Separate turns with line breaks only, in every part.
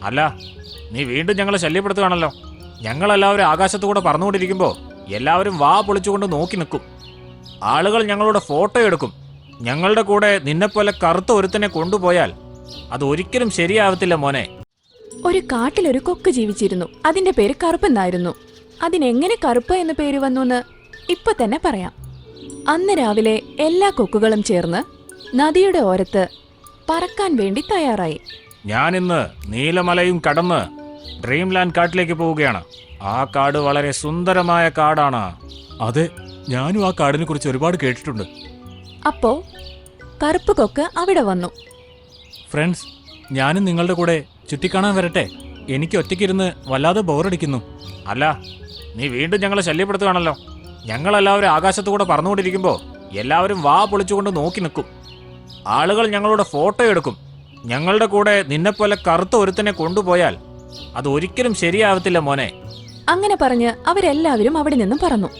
അല്ല, നീ വീണ്ടും ഞങ്ങളെ ശല്യപ്പെടുത്തുകയാണല്ലോ. ഞങ്ങളെല്ലാവരും ആകാശത്തുകൂടെ പറന്നുകൊണ്ടിരിക്കുമ്പോൾ എല്ലാവരും വാ പൊളിച്ചുകൊണ്ട് നോക്കി നിൽക്കും. ആളുകൾ ഞങ്ങളുടെ ഫോട്ടോ എടുക്കും. ഞങ്ങളുടെ കൂടെ നിന്നെപ്പോലെ കറുത്ത ഒരുത്തനെ കൊണ്ടുപോയാൽ അത് ഒരിക്കലും ശരിയാവത്തില്ല മോനെ.
ഒരു കാട്ടിലൊരു കൊക്ക് ജീവിച്ചിരുന്നു. അതിന്റെ പേര് കറുപ്പെന്നായിരുന്നു. അതിനെങ്ങനെ കറുപ്പ് എന്ന പേര് വന്നുവെന്ന് ഇപ്പൊ തന്നെ പറയാം. അന്ന് രാവിലെ എല്ലാ കൊക്കുകളും ചേർന്ന് നദിയുടെ ഓരത്ത് പറക്കാൻ വേണ്ടി തയ്യാറായി.
ഞാനിന്ന് നീലമലയും കടന്ന് ഡ്രീംലാൻഡ് കാട്ടിലേക്ക് പോവുകയാണ്. ആ കാട് വളരെ സുന്ദരമായ കാടാണ്. അതെ, ഞാനും ആ കാടിനെ കുറിച്ച് ഒരുപാട് കേട്ടിട്ടുണ്ട്.
അപ്പോ കറുപ്പ് കൊക്ക് അവിടെ വന്നു.
ഫ്രണ്ട്സ്, ഞാനും നിങ്ങളുടെ കൂടെ ചുറ്റിക്കാണാൻ വരട്ടെ. എനിക്ക് ഒറ്റയ്ക്കിരുന്ന് വല്ലാതെ ബോറടിക്കുന്നു. അല്ല, നീ വീണ്ടും ഞങ്ങളെ ശല്യപ്പെടുത്തുകയാണല്ലോ. ഞങ്ങളെല്ലാവരും ആകാശത്തുകൂടെ പറന്നുകൊണ്ടിരിക്കുമ്പോൾ എല്ലാവരും വാ പൊളിച്ചുകൊണ്ട് നോക്കി നിൽക്കും. ആളുകൾ ഞങ്ങളുടെ ഫോട്ടോ എടുക്കും. ഞങ്ങളുടെ കൂടെ നിന്നെപ്പോലെ കറുത്ത ഒരുത്തനെ കൊണ്ടുപോയാൽ അത് ഒരിക്കലും ശരിയാവത്തില്ല മോനെ.
അങ്ങനെ പറഞ്ഞ് അവരെല്ലാവരും അവിടെ നിന്നും പറന്നു.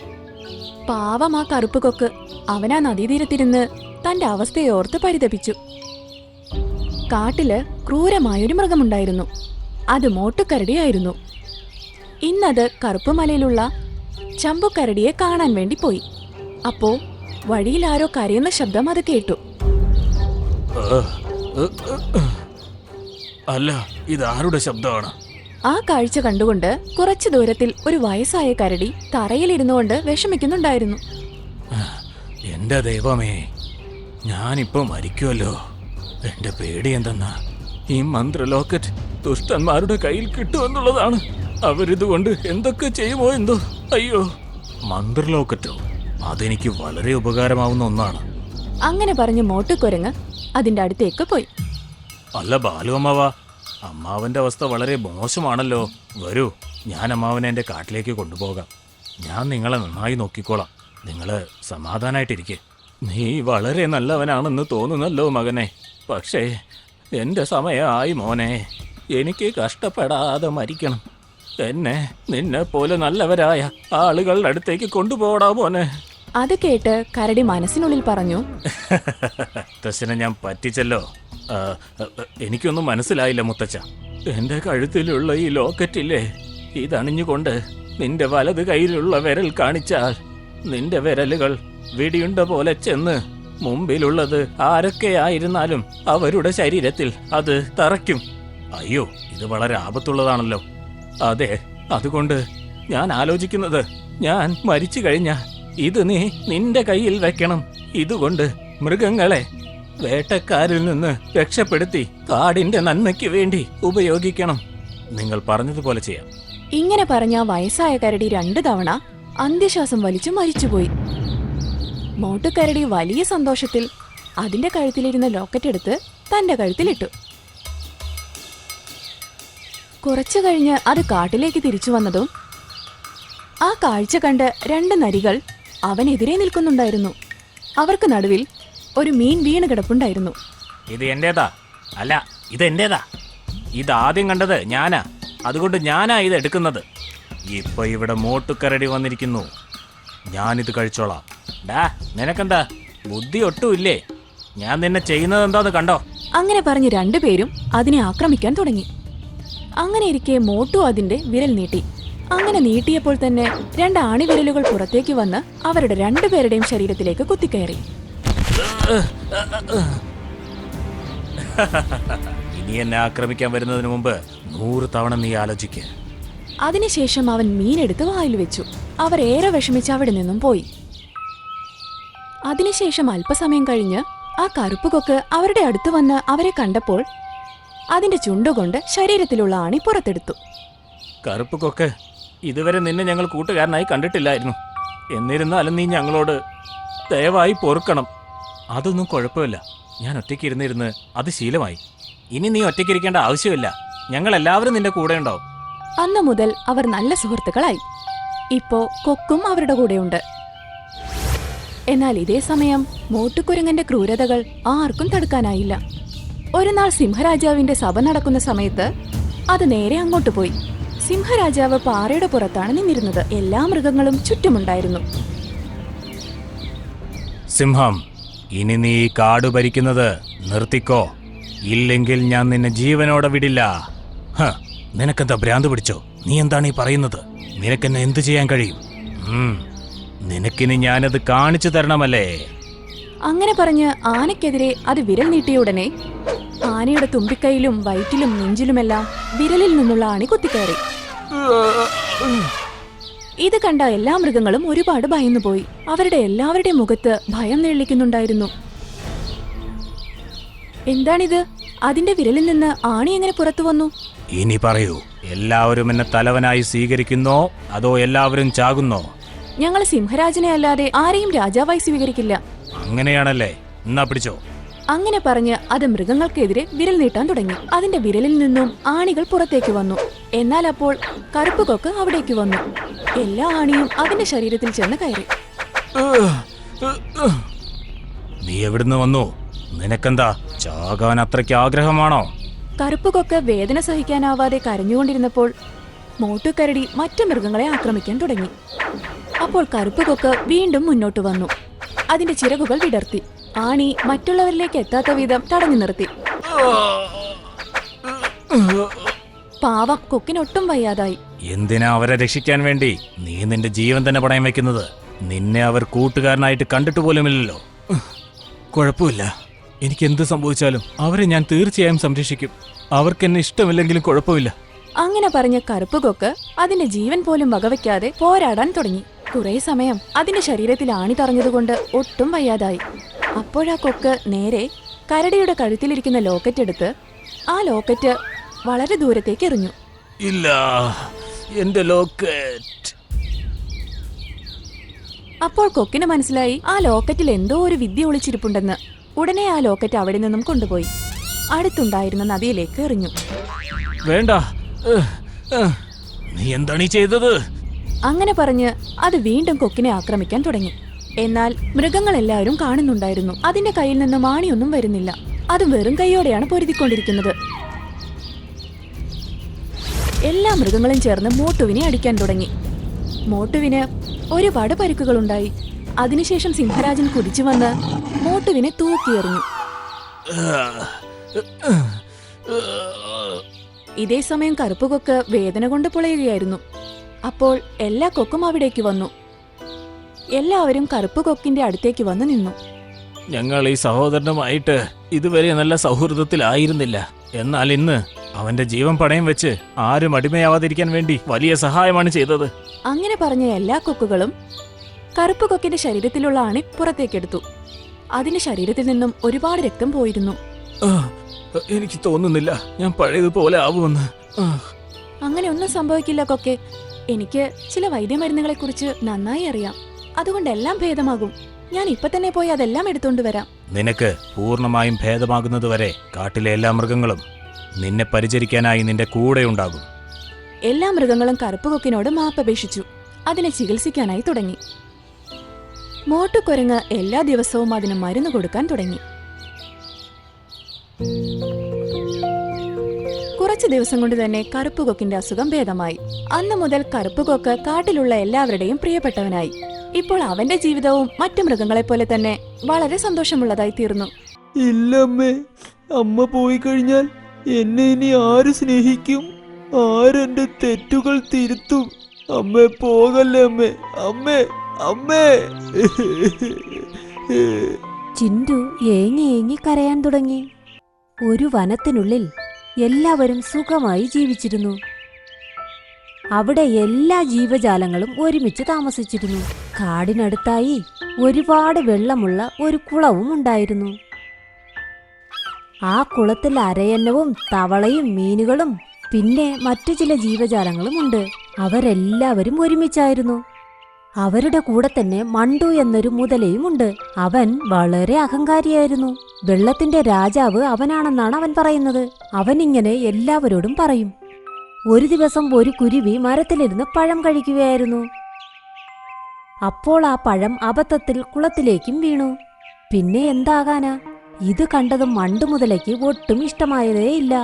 പാവം ആ കറുപ്പ് കൊക്ക് അവനാ നദീതീരത്തിരുന്ന് തന്റെ അവസ്ഥയോർത്ത് പരിതപിച്ചു. കാട്ടില് ക്രൂരമായൊരു മൃഗമുണ്ടായിരുന്നു. അത് മോട്ടുകരടിയായിരുന്നു. ഇന്നത് കറുപ്പുമലയിലുള്ള ചമ്പുകരടിയെ കാണാൻ വേണ്ടി പോയി. അപ്പോ വഴിയിൽ ആരോ കരയുന്ന ശബ്ദം അത് കേട്ടു.
അല്ല, ഇതാരുടെ ശബ്ദമാണ്?
ആ കാഴ്ച കണ്ടുകൊണ്ട് കുറച്ചു ദൂരത്തിൽ ഒരു വയസ്സായ കരടി തറയിലിരുന്നുകൊണ്ട് വിഷമിക്കുന്നുണ്ടായിരുന്നു.
എന്റെ ദൈവമേ, ഞാനിപ്പോ മരിക്കുമല്ലോ. എന്റെ പേടി എന്തെന്നാ, ഈ മന്ത്രലോക്കറ്റ് ദുഷ്ടന്മാരുടെ കയ്യിൽ കിട്ടുമെന്നുള്ളതാണ്. അവരിതുകൊണ്ട് എന്തൊക്കെ ചെയ്യുമോ എന്തോ. അയ്യോ, മന്ത്രലോക്കറ്റോ? അതെനിക്ക് വളരെ ഉപകാരമാവുന്ന ഒന്നാണ്.
അങ്ങനെ പറഞ്ഞ് മോട്ടുകുരങ്ങ് അതിന്റെ അടുത്തേക്ക് പോയി.
അല്ല ബാലു അമ്മാവ, അമ്മാവന്റെ അവസ്ഥ വളരെ മോശമാണല്ലോ. വരൂ, ഞാൻ അമ്മാവനെ എന്റെ കാട്ടിലേക്ക് കൊണ്ടുപോകാം. ഞാൻ നിങ്ങളെ നന്നായി നോക്കിക്കോളാം. നിങ്ങള് സമാധാനായിട്ടിരിക്കെ. നീ വളരെ നല്ലവനാണെന്ന് തോന്നുന്നല്ലോ മകനെ. പക്ഷേ എന്റെ സമയമായി മോനെ. എനിക്ക് കഷ്ടപ്പെടാതെ മരിക്കണം. എന്നെ നിന്നെ പോലെ നല്ലവരായ ആളുകളുടെ അടുത്തേക്ക് കൊണ്ടുപോടാ മോനെ.
അത് കേട്ട് കരടി മനസ്സിനുള്ളിൽ പറഞ്ഞു,
മുത്തച്ഛനെ ഞാൻ പറ്റിച്ചല്ലോ. എനിക്കൊന്നും മനസ്സിലായില്ല മുത്തച്ഛ. എന്റെ കഴുത്തിലുള്ള ഈ ലോക്കറ്റില്ലേ, ഇതണിഞ്ഞുകൊണ്ട് നിന്റെ വലത് കയ്യിലുള്ള വിരൽ കാണിച്ചാൽ നിന്റെ വിരലുകൾ വെടിയുണ്ട പോലെ ചെന്ന് മുമ്പിലുള്ളത് ആരൊക്കെയായിരുന്നാലും അവരുടെ ശരീരത്തിൽ അത് തറയ്ക്കും. അയ്യോ, ഇത് വളരെ ആപത്തുള്ളതാണല്ലോ. അതെ, അതുകൊണ്ട് ഞാൻ ആലോചിക്കുന്നത്, ഞാൻ മരിച്ചു കഴിഞ്ഞാൽ ഇത് നീ നിന്റെ കയ്യിൽ വെക്കണം. ഇതുകൊണ്ട് മൃഗങ്ങളെ വേട്ടക്കാരിൽ നിന്ന് രക്ഷപ്പെടുത്തി കാടിന്റെ നന്മയ്ക്ക് വേണ്ടി ഉപയോഗിക്കണം. നിങ്ങൾ പറഞ്ഞതുപോലെ ചെയ്യാം.
ഇങ്ങനെ പറഞ്ഞ വയസ്സായ കരടി 2 തവണ അന്ത്യശ്വാസം വലിച്ചു മരിച്ചുപോയി. മോട്ടുകരടി വലിയ സന്തോഷത്തിൽ അതിന്റെ കഴുത്തിലിരുന്ന ലോക്കറ്റ് എടുത്ത് തന്റെ കഴുത്തിലിട്ടു. കുറച്ചു കഴിഞ്ഞ് അത് കാട്ടിലേക്ക് തിരിച്ചു വന്നതും ആ കാഴ്ച കണ്ട് 2 നരികൾ അവനെതിരെ നിൽക്കുന്നുണ്ടായിരുന്നു. അവർക്ക് നടുവിൽ ഒരു മീൻ വീണ് കിടപ്പുണ്ടായിരുന്നു.
ഇത് എന്റേതാ? അല്ല, ഇത് എന്റേതാ. ഇതാദ്യം കണ്ടത് ഞാനാ. അതുകൊണ്ട് ഞാനാ ഇത് എടുക്കുന്നത്. ഇപ്പൊ ഇവിടെ മോട്ടുകരടി വന്നിരിക്കുന്നു. ഞാനിത് കഴിച്ചോളാം. ഡാ, നിനക്കെന്താ ബുദ്ധി ഒട്ടുമില്ലേ? ഞാൻ നിന്നെ ചെയ്യുന്നത് എന്താന്ന് കണ്ടോ?
അങ്ങനെ പറഞ്ഞ് 2 പേരും അതിനെ ആക്രമിക്കാൻ തുടങ്ങി. അങ്ങനെ ഇരിക്കെ മോട്ടു അതിന്റെ വിരൽ നീട്ടി. അങ്ങനെ നീട്ടിയപ്പോൾ തന്നെ 2 ആണിവിരലുകൾ പുറത്തേക്ക് വന്ന് അവരുടെ 2 പേരുടെയും ശരീരത്തിലേക്ക് കുത്തിക്കയറി.
ഇനി എന്നെ ആക്രമിക്കാൻ വരുന്നതിന് മുമ്പ് 100 തവണ നീ ആലോചിക്ക്.
അതിനുശേഷം അവൻ മീനെടുത്ത് വായിൽ വെച്ചു. അവർ ഏറെ വിഷമിച്ച് അവിടെ നിന്നും പോയി. അതിനുശേഷം അല്പസമയം കഴിഞ്ഞ് ആ കറുപ്പ് കൊക്ക് അവരുടെ അടുത്ത് വന്ന് അവരെ കണ്ടപ്പോൾ അതിന്റെ ചുണ്ടുകൊണ്ട് ശരീരത്തിലുള്ള ആണി പുറത്തെടുത്തു.
കറുപ്പ് കൊക്ക്, ഇതുവരെ നിന്നെ ഞങ്ങൾ കൂട്ടുകാരനായി കണ്ടിട്ടില്ലായിരുന്നു. എന്നിരുന്നാലും നീ ഞങ്ങളോട് ദയവായി പൊറുക്കണം. അതൊന്നും കുഴപ്പമില്ല. ഞാൻ ഒറ്റയ്ക്കിരുന്നിരുന്ന് അത് ശീലമായി. ഇനി നീ ഒറ്റയ്ക്കിരിക്കേണ്ട ആവശ്യമില്ല. ഞങ്ങൾ എല്ലാവരും നിന്റെ കൂടെ ഉണ്ടാവും.
അന്നു മുതൽ അവർ നല്ല സുഹൃത്തുക്കളായി. ഇപ്പോ കൊക്കും അവരുടെ കൂടെയുണ്ട്. എന്നാൽ ഇതേ സമയം മോട്ടുകുരങ്ങന്റെ ക്രൂരതകൾ ആർക്കും തടുക്കാനായില്ല. ഒരു നാൾ സിംഹരാജാവിന്റെ സഭ നടക്കുന്ന സമയത്ത് അത് നേരെ അങ്ങോട്ട് പോയി. സിംഹരാജാവ് പാറയുടെ പുറത്താണ് നിന്നിരുന്നത്. എല്ലാ മൃഗങ്ങളും ചുറ്റുമുണ്ടായിരുന്നു.
സിംഹം, ഇനി നീ കാട് ഭരിക്കുന്നത് നിർത്തിക്കോ. ഇല്ലെങ്കിൽ ഞാൻ നിന്നെ ജീവനോടെ വിടില്ല. ഹ, നിനക്കെന്താ ഭ്രാന്ത് പിടിച്ചോ? നീ എന്താണ് ഈ പറയുന്നത്? നിനക്കെന്നെ എന്ത് ചെയ്യാൻ കഴിയും? നിനക്കിനി ഞാനത് കാണിച്ചു തരണമല്ലേ?
അങ്ങനെ പറഞ്ഞ് ആനയ്ക്കെതിരെ അത് വിരൽ നീട്ടിയ ഉടനെ ആനയുടെ തുമ്പിക്കൈയിലും വയറ്റിലും നെഞ്ചിലുമെല്ലാം വിരലിൽ നിന്നുള്ള ആണി കുത്തിക്കയറി. ഇത് കണ്ട എല്ലാ മൃഗങ്ങളും ഒരുപാട് ഭയന്നുപോയി. അവരുടെ എല്ലാവരുടെയും മുഖത്ത് ഭയം നെള്ളിക്കുന്നുണ്ടായിരുന്നു. എന്താണിത്? അതിന്റെ വിരലിൽ നിന്ന് ആണി എങ്ങനെ പുറത്തു വന്നു?
ഇനി പറയൂ, എല്ലാവരും എന്നെ തലവനായി സ്വീകരിക്കുന്നോ അതോ എല്ലാവരും ചാകുന്നോ?
ഞങ്ങൾ സിംഹരാജനെ അല്ലാതെ ആരെയും രാജാവായി സ്വീകരിക്കില്ല.
അങ്ങനെയാണല്ലേ, എന്നാ പിടിച്ചോ.
അങ്ങനെ പറഞ്ഞ് അത് മൃഗങ്ങൾക്കെതിരെ വിരൽ നീട്ടാൻ തുടങ്ങി. അതിന്റെ വിരലിൽ നിന്നും ആണികൾ പുറത്തേക്ക് വന്നു. എന്നാൽ അപ്പോൾ കറുപ്പ് കൊക്ക് അവിടേക്ക് വന്നു. എല്ലാ ആണിയും അതിന്റെ ശരീരത്തിൽ ചെന്ന് കയറി.
നീ എവിടുന്ന് വന്നു? നിനക്കെന്താ ചാകാൻ അത്രയ്ക്ക് ആഗ്രഹമാണോ?
കറുപ്പ് കൊക്ക് വേദന സഹിക്കാനാവാതെ കരഞ്ഞുകൊണ്ടിരുന്നപ്പോൾ മോട്ടുകരടി മറ്റു മൃഗങ്ങളെ ആക്രമിക്കാൻ തുടങ്ങി. അപ്പോൾ കറുപ്പ് കൊക്ക് വീണ്ടും മുന്നോട്ട് വന്നു. അതിന്റെ ചിറകുകൾ വിടർത്തി. ആണി മറ്റുള്ളവരിലേക്ക് എത്താത്ത വിധം തടഞ്ഞു നിർത്തി. പാവം കൊക്കിനൊട്ടും വയ്യാതായി.
എന്തിനാ അവരെ രക്ഷിക്കാൻ വേണ്ടി നീ നിന്റെ ജീവൻ തന്നെ പണയം വെക്കുന്നത്? നിന്നെ അവർ കൂട്ടുകാരനായിട്ട് കണ്ടിട്ട് പോലുമില്ലല്ലോ. കുഴപ്പമില്ല, എനിക്ക് എന്ത് സംഭവിച്ചാലും അവരെ ഞാൻ തീർച്ചയായും സംരക്ഷിക്കും. അവർക്ക് എന്നെ ഇഷ്ടമില്ലെങ്കിലും കുഴപ്പമില്ല.
അങ്ങനെ പറഞ്ഞ കറുപ്പ് കൊക്ക് അതിന്റെ ജീവൻ പോലും വകവയ്ക്കാതെ പോരാടാൻ തുടങ്ങി. കുറെ സമയം അതിന്റെ ശരീരത്തിൽ ആണി തറഞ്ഞതുകൊണ്ട് ഒട്ടും വയ്യാതായി. അപ്പോഴാ കൊക്ക് നേരെ കരടിയുടെ കഴുത്തിലിരിക്കുന്ന ലോക്കറ്റ് എടുത്ത് ആ ലോക്കറ്റ് വളരെ ദൂരത്തേക്ക് എറിഞ്ഞു.
ഇല്ല, എന്റെ ലോക്കറ്റ്.
അപ്പോൾ കൊക്കിന് മനസ്സിലായി ആ ലോക്കറ്റിൽ എന്തോ ഒരു വിദ്യ ഒളിച്ചിരിപ്പുണ്ടെന്ന്. ഉടനെ ആ ലോക്കറ്റ് അവിടെ നിന്നും കൊണ്ടുപോയി അടുത്തുണ്ടായിരുന്ന നദിയിലേക്ക് എറിഞ്ഞു.
വേണ്ട, നീ എന്താണ് ഈ ചെയ്തത്?
അങ്ങനെ പറഞ്ഞ് അത് വീണ്ടും കൊക്കിനെ ആക്രമിക്കാൻ തുടങ്ങി. എന്നാൽ മൃഗങ്ങളെല്ലാവരും കാണുന്നുണ്ടായിരുന്നു. അതിന്റെ കയ്യിൽ നിന്ന് മാണിയൊന്നും വരുന്നില്ല. അത് വെറും കൈയോടെയാണ് പൊരുതിക്കൊണ്ടിരിക്കുന്നത്. എല്ലാ മൃഗങ്ങളും ചേർന്ന് മോട്ടുവിനെ അടിക്കാൻ തുടങ്ങി. മോട്ടുവിന് ഒരുപാട് പരിക്കുകളുണ്ടായി. അതിനുശേഷം സിംഹരാജൻ കുതിച്ചു വന്ന് മോട്ടുവിനെ തൂക്കിയെറിഞ്ഞു. ഇതേ സമയം കറുപ്പ് കൊക്ക് വേദന കൊണ്ട് പുളയുകയായിരുന്നു. അപ്പോൾ എല്ലാ കൊക്കും അവിടേക്ക് വന്നു. എല്ലാവരും കറുപ്പ് കൊക്കിന്റെ അടുത്തേക്ക് വന്നു നിന്നു.
ഞങ്ങൾ ഈ സഹോദരനുമായിട്ട് ഇതുവരെ നല്ല സൗഹൃദത്തിലായിരുന്നില്ല. എന്നാൽ ഇന്ന് അവന്റെ ജീവൻ പണയം വെച്ച് ആരും അടിമയാവാതിരിക്കാൻ വേണ്ടി വലിയ സഹായമാണ് ചെയ്തത്.
അങ്ങനെ പറഞ്ഞ എല്ലാ കൊക്കുകളും കറുപ്പ് കൊക്കിന്റെ ശരീരത്തിലുള്ള ആണി പുറത്തേക്കെടുത്തു. അതിന്റെ ശരീരത്തിൽ നിന്നും ഒരുപാട് രക്തം പോയിരുന്നു.
എനിക്ക് തോന്നുന്നില്ല ഞാൻ പഴയതുപോലെ ആവുമെന്ന്.
അങ്ങനെ ഒന്നും സംഭവിക്കില്ല കൊക്കെ. എനിക്ക് ചില വൈദ്യമരുന്നുകളെ കുറിച്ച് നന്നായി അറിയാം. അതുകൊണ്ട് എല്ലാം ഭേദമാകും. ഞാൻ ഇപ്പൊ തന്നെ പോയി അതെല്ലാം എടുത്തോണ്ട് വരാം.
നിനക്ക് പൂർണ്ണമായും ഭേദമാകുന്നതുവരെ കാട്ടിലെ എല്ലാ മൃഗങ്ങളും നിന്നെ പരിചരിക്കാനായി നിന്റെ കൂടെ ഉണ്ടാകും.
എല്ലാ മൃഗങ്ങളും കറുപ്പ് കൊക്കിനോട് മാപ്പപേക്ഷിച്ചു. അതിനെ ചികിത്സിക്കാനായി തുടങ്ങി. മോട്ടുകുരങ്ങ് എല്ലാ ദിവസവും അതിന് മരുന്ന് കൊടുക്കാൻ തുടങ്ങി. കുറച്ചു ദിവസം കൊണ്ട് തന്നെ കറുപ്പ് കൊക്കിന്റെ അസുഖം ഭേദമായി. അന്നു മുതൽ കറുപ്പ് കൊക്ക് കാട്ടിലുള്ള എല്ലാവരുടെയും പ്രിയപ്പെട്ടവനായി. ഇപ്പോൾ അവന്റെ ജീവിതവും മറ്റു മൃഗങ്ങളെ പോലെ തന്നെ വളരെ സന്തോഷമുള്ളതായി തീർന്നു.
ഇല്ലമ്മേ, അമ്മ പോയി കഴിഞ്ഞാൽ എന്നെ ഇനി ആര് സ്നേഹിക്കും? ആരെന്റെ തെറ്റുകൾ തിരുത്തും? അമ്മേ, പോകല്ലേ അമ്മേ, അമ്മേ, അമ്മേ.
ചിന്തു ഏങ്ങി ഏങ്ങി കരയാൻ തുടങ്ങി. ഒരു വനത്തിനുള്ളിൽ എല്ലാവരും സുഖമായി ജീവിച്ചിരുന്നു. അവിടെ എല്ലാ ജീവജാലങ്ങളും ഒരുമിച്ച് താമസിച്ചിരുന്നു. കാടിനടുത്തായി ഒരുപാട് വെള്ളമുള്ള ഒരു കുളവും ഉണ്ടായിരുന്നു. ആ കുളത്തിൽ അരയന്നവും തവളയും മീനുകളും പിന്നെ മറ്റു ചില ജീവജാലങ്ങളും ഉണ്ട്. അവരെല്ലാവരും ഒരുമിച്ചായിരുന്നു. അവരുടെ കൂടെ തന്നെ മണ്ടു എന്നൊരു മുതലയുമുണ്ട്. അവൻ വളരെ അഹങ്കാരിയായിരുന്നു. വെള്ളത്തിന്റെ രാജാവ് അവനാണെന്നാണ് അവൻ പറയുന്നത്. അവനിങ്ങനെ എല്ലാവരോടും പറയും. ഒരു ദിവസം ഒരു കുരുവി മരത്തിലിരുന്ന് പഴം കഴിക്കുകയായിരുന്നു. അപ്പോൾ ആ പഴം അബദ്ധത്തിൽ കുളത്തിലേക്കും വീണു. പിന്നെ എന്താകാനാ? ഇത് കണ്ടതും മണ്ടു മുതലയ്ക്ക് ഒട്ടും ഇഷ്ടമായതേയില്ല.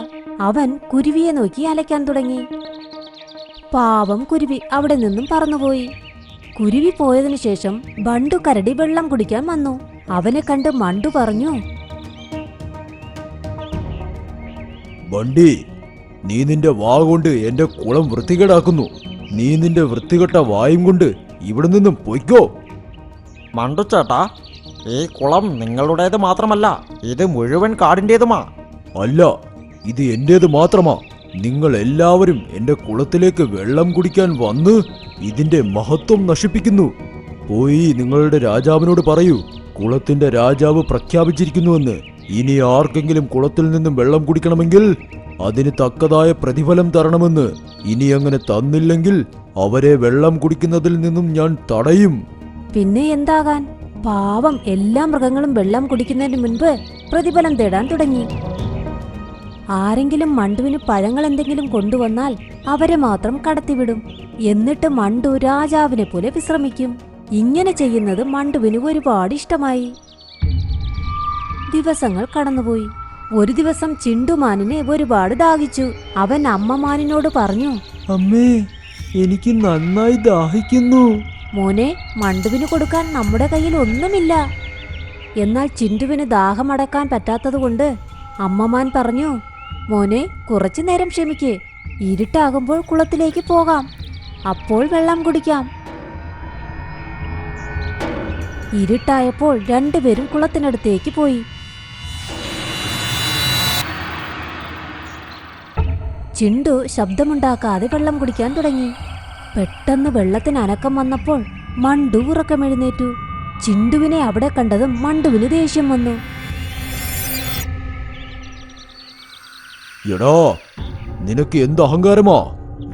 അവൻ കുരുവിയെ നോക്കി അലയ്ക്കാൻ തുടങ്ങി. പാവം കുരുവി അവിടെ നിന്നും പറന്നുപോയി. കുരുവി പോയതിനു ശേഷം ബണ്ടു കരടി വെള്ളം കുടിക്കാൻ വന്നു. അവനെ കണ്ട് മണ്ടു പറഞ്ഞു,
ബണ്ടി, നീ നിന്റെ വാ കൊണ്ട് എന്റെ കുളം വൃത്തികേടാക്കുന്നു. നീ നിന്റെ വൃത്തികെട്ട വായും കൊണ്ട് ഇവിടെ നിന്നും പൊയ്ക്കോ.
മണ്ടുച്ചേട്ടാ, ഈ കുളം നിങ്ങളുടേത് മാത്രമല്ല, ഇത് മുഴുവൻ കാടിൻ്റെതുമാ.
അല്ല, ഇത് എന്റേത് മാത്രമാ. നിങ്ങൾ എല്ലാവരും എന്റെ കുളത്തിലേക്ക് വെള്ളം കുടിക്കാൻ വന്ന് ഇതിന്റെ മഹത്വം നശിപ്പിക്കുന്നു. പോയി നിങ്ങളുടെ രാജാവിനോട് പറയൂ, കുളത്തിന്റെ രാജാവ് പ്രഖ്യാപിച്ചിരിക്കുന്നുവെന്ന്. ഇനി ആർക്കെങ്കിലും കുളത്തിൽ നിന്നും വെള്ളം കുടിക്കണമെങ്കിൽ അതിന് തക്കതായ പ്രതിഫലം തരണമെന്ന്. ഇനി അങ്ങനെ തന്നില്ലെങ്കിൽ അവരെ വെള്ളം കുടിക്കുന്നതിൽ നിന്നും ഞാൻ തടയും.
പിന്നെ എന്താകാൻ, പാവം എല്ലാ മൃഗങ്ങളും വെള്ളം കുടിക്കുന്നതിന് മുൻപ് പ്രതിഫലം തേടാൻ തുടങ്ങി. ആരെങ്കിലും മണ്ടുവിന് പഴങ്ങൾ എന്തെങ്കിലും കൊണ്ടുവന്നാൽ അവരെ മാത്രം കടത്തിവിടും. എന്നിട്ട് മണ്ടു രാജാവിനെ പോലെ വിശ്രമിക്കും. ഇങ്ങനെ ചെയ്യുന്നത് മണ്ടുവിന് ഒരുപാട് ഇഷ്ടമായി. ദിവസങ്ങൾ കടന്നുപോയി. ഒരു ദിവസം ചിണ്ടുമാനിനെ ഒരുപാട് ദാഹിച്ചു. അവൻ അമ്മമാനിനോട് പറഞ്ഞു,
അമ്മേ, എനിക്ക് നന്നായി ദാഹിക്കുന്നു.
മോനെ, മണ്ടുവിന് കൊടുക്കാൻ നമ്മുടെ കയ്യിൽ ഒന്നുമില്ല. എന്നാൽ ചിണ്ടുവിന് ദാഹമടക്കാൻ പറ്റാത്തതുകൊണ്ട് അമ്മമാൻ പറഞ്ഞു, മോനെ, കുറച്ചു നേരം ക്ഷമിക്ക്. ഇരുട്ടാകുമ്പോൾ കുളത്തിലേക്ക് പോകാം, അപ്പോൾ വെള്ളം കുടിക്കാം. ഇരുട്ടായപ്പോൾ രണ്ടുപേരും കുളത്തിനടുത്തേക്ക് പോയി. ചിണ്ടു ശബ്ദമുണ്ടാക്കാതെ വെള്ളം കുടിക്കാൻ തുടങ്ങി. പെട്ടെന്ന് വെള്ളത്തിന് അനക്കം വന്നപ്പോൾ മണ്ടു ഉറക്കമെഴുന്നേറ്റു. ചിണ്ടുവിനെ അവിടെ കണ്ടതും മണ്ടുവിന് ദേഷ്യം വന്നു.
എടാ, നിനക്ക് എന്ത് അഹങ്കാരമാ?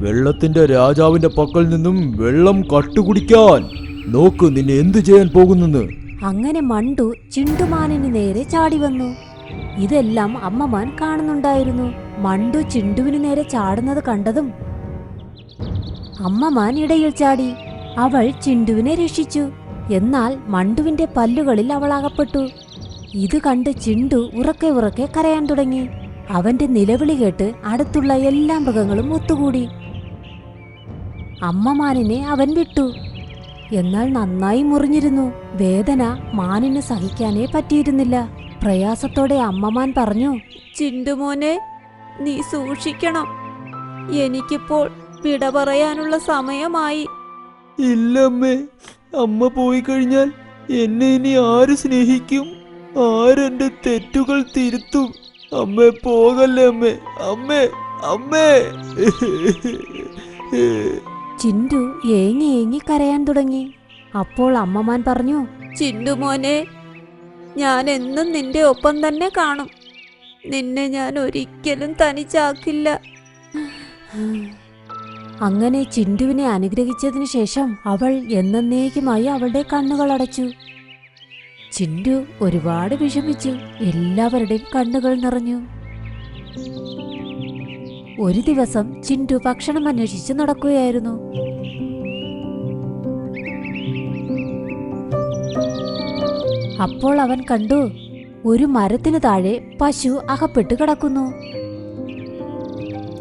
വെള്ളത്തിന്റെ രാജാവിന്റെ പക്കൽ നിന്നും വെള്ളം കട്ടുകുടിക്കാൻ നോക്ക്, നിന്നെ എന്തു ചെയ്യാൻ പോകുന്നെന്ന്.
അങ്ങനെ മണ്ടു ചിണ്ടുമാനിന് നേരെ ചാടി വന്നു. ഇതെല്ലാം അമ്മമാൻ കാണുന്നുണ്ടായിരുന്നു. മണ്ടു ചിണ്ടുവിന് നേരെ ചാടുന്നത് കണ്ടതും അമ്മമാൻ ഇടയിൽ ചാടി. അവൾ ചിണ്ടുവിനെ രക്ഷിച്ചു. എന്നാൽ മണ്ടുവിന്റെ പല്ലുകളിൽ അവൾ അകപ്പെട്ടു. ഇത് കണ്ട് ചിണ്ടു ഉറക്കെ ഉറക്കെ കരയാൻ തുടങ്ങി. അവന്റെ നിലവിളി കേട്ട് അടുത്തുള്ള എല്ലാ മൃഗങ്ങളും ഒത്തുകൂടി. അമ്മമാനിനെ അവൻ വിട്ടു. എന്നാൽ നന്നായി മുറിഞ്ഞിരുന്നു. വേദന മാനിന് സഹിക്കാനേ പറ്റിയിരുന്നില്ല. പ്രയാസത്തോടെ അമ്മമാൻ പറഞ്ഞു, ചിണ്ടുമോനെ, നീ സൂക്ഷിക്കണം. എനിക്കിപ്പോൾ വിട പറയാനുള്ള സമയമായി.
ഇല്ലമ്മേ, അമ്മ പോയി കഴിഞ്ഞാൽ എന്നെ ഇനി ആര് സ്നേഹിക്കും? ആരെന്റെ തെറ്റുകൾ തിരുത്തും? അമ്മേ, പോകല്ലേ അമ്മേ, അമ്മേ, അമ്മേ.
ചിണ്ടു ഏങ്ങി ഏങ്ങി കരയാൻ തുടങ്ങി. അപ്പോൾ അമ്മമാൻ പറഞ്ഞു, ചിണ്ടുമോനെ, ഞാൻ എന്നും നിന്റെ ഒപ്പം തന്നെ കാണും. നിന്നെ ഞാൻ ഒരിക്കലും തനിച്ചാക്കില്ല. അങ്ങനെ ചിണ്ടുവിനെ അനുഗ്രഹിച്ചതിനു ശേഷം അവൾ എന്നേക്കുമായി അവളുടെ കണ്ണുകൾ അടച്ചു. ചിണ്ടു ഒരുപാട് വിഷമിച്ചു. എല്ലാവരുടെയും കണ്ണുകൾ നിറഞ്ഞു. ഒരു ദിവസം ചിണ്ടു ഭക്ഷണം അന്വേഷിച്ച് നടക്കുകയായിരുന്നു. അപ്പോൾ അവൻ കണ്ടു, ഒരു മരത്തിനു താഴെ പശു അകപ്പെട്ട് കിടക്കുന്നു.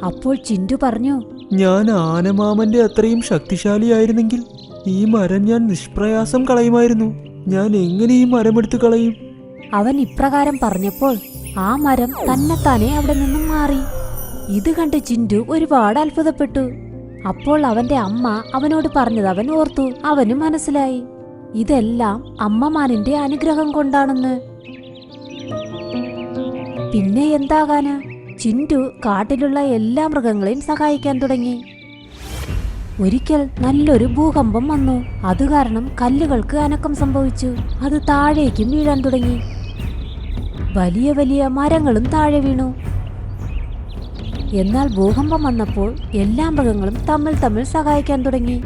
അപ്പോൾ ചിണ്ടു പറഞ്ഞു,
ഞാൻ ആനമാമന്റെ അത്രയും ശക്തിശാലിയായിരുന്നെങ്കിൽ ഈ മരം ഞാൻ നിഷ്പ്രയാസം കളയുമായിരുന്നു. ഞാൻ എങ്ങനെ ഈ മരമെടുത്ത് കളയും?
അവൻ ഇപ്രകാരം പറഞ്ഞപ്പോൾ ആ മരം തന്നെത്താനെ അവിടെ നിന്നും മാറി. ഇത് കണ്ട് ചിണ്ടു ഒരുപാട് അത്ഭുതപ്പെട്ടു. അപ്പോൾ അവന്റെ അമ്മ അവനോട് പറഞ്ഞത് അവൻ ഓർത്തു. അവനും മനസ്സിലായി, ഇതെല്ലാം അമ്മമാനിന്റെ അനുഗ്രഹം കൊണ്ടാണെന്ന്. പിന്നെ എന്താകാന്, ചിണ്ടു കാട്ടിലുള്ള എല്ലാ മൃഗങ്ങളെയും സഹായിക്കാൻ തുടങ്ങി. ഒരിക്കൽ നല്ലൊരു ഭൂകമ്പം വന്നു. അതുകാരണം കല്ലുകൾക്ക് അനക്കം സംഭവിച്ചു. അത് താഴേക്കും വീഴാൻ തുടങ്ങി. വലിയ വലിയ മരങ്ങളും താഴെ വീണു. എന്നാൽ ഭൂകമ്പം വന്നപ്പോൾ എല്ലാ മൃഗങ്ങളും തമ്മിൽ തമ്മിൽ സഹായിക്കാൻ തുടങ്ങി.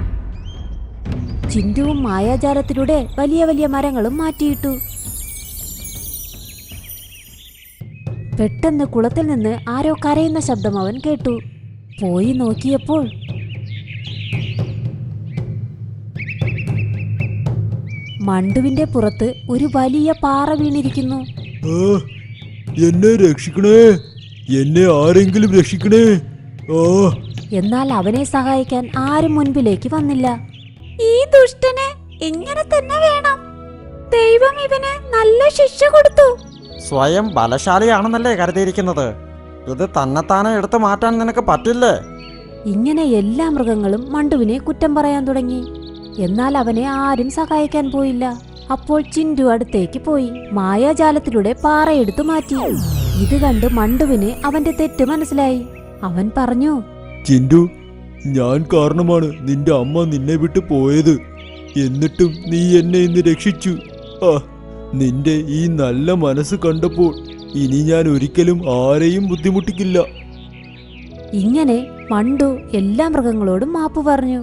ചിണ്ടുവും മായാജാലത്തിലൂടെ വലിയ വലിയ മരങ്ങളും മാറ്റിയിട്ടു. പെട്ടെന്ന് കുളത്തിൽ നിന്ന് ആരോ കരയുന്ന ശബ്ദം അവൻ കേട്ടു. പോയി നോക്കിയപ്പോൾ മണ്ടുവിന്റെ പുറത്ത് ഒരു വലിയ പാറ വീണിരിക്കുന്നു.
എന്നെ രക്ഷിക്കണേ, എന്നെ ആരെങ്കിലും രക്ഷിക്കണേ.
എന്നാൽ അവനെ സഹായിക്കാൻ ആരും മുൻപിലേക്ക് വന്നില്ല. ഈ ദുഷ്ടനെ ഇങ്ങനെ തന്നെ വേണം. ദൈവം ഇവന് നല്ല ശിക്ഷ കൊടുത്തു.
സ്വയം ബലശാലിയാണെന്നല്ലേ കരുതിയിരിക്കുന്നത്? ഇത് തന്നെത്താനെ എടുത്തു മാറ്റാൻ നിനക്ക് പറ്റില്ലേ?
ഇങ്ങനെ എല്ലാ മൃഗങ്ങളും മണ്ടുവിനെ കുറ്റം പറയാൻ തുടങ്ങി. എന്നാൽ അവനെ ആരും സഹായിക്കാൻ പോയില്ല. അപ്പോൾ ചിൻഡു അടുത്തേക്ക് പോയി മായാജാലത്തിലൂടെ പാറയെടുത്തു മാറ്റി. ഇത് കണ്ട് മണ്ടുവിന് അവന്റെ തെറ്റ് മനസ്സിലായി. അവൻ പറഞ്ഞു,
ചിൻഡു, ഞാൻ കാരണമാണ് നിന്റെ അമ്മ നിന്നെ വിട്ടു പോയത്. എന്നിട്ടും നീ എന്നെ ഇന്ന് രക്ഷിച്ചു. ആ, നിന്റെ ഈ നല്ല മനസ്സ് കണ്ടപ്പോൾ ഇനി ഞാൻ ഒരിക്കലും ആരെയും ബുദ്ധിമുട്ടിക്കില്ല.
ഇങ്ങനെ മണ്ടു എല്ലാ മൃഗങ്ങളോടും മാപ്പ് പറഞ്ഞു.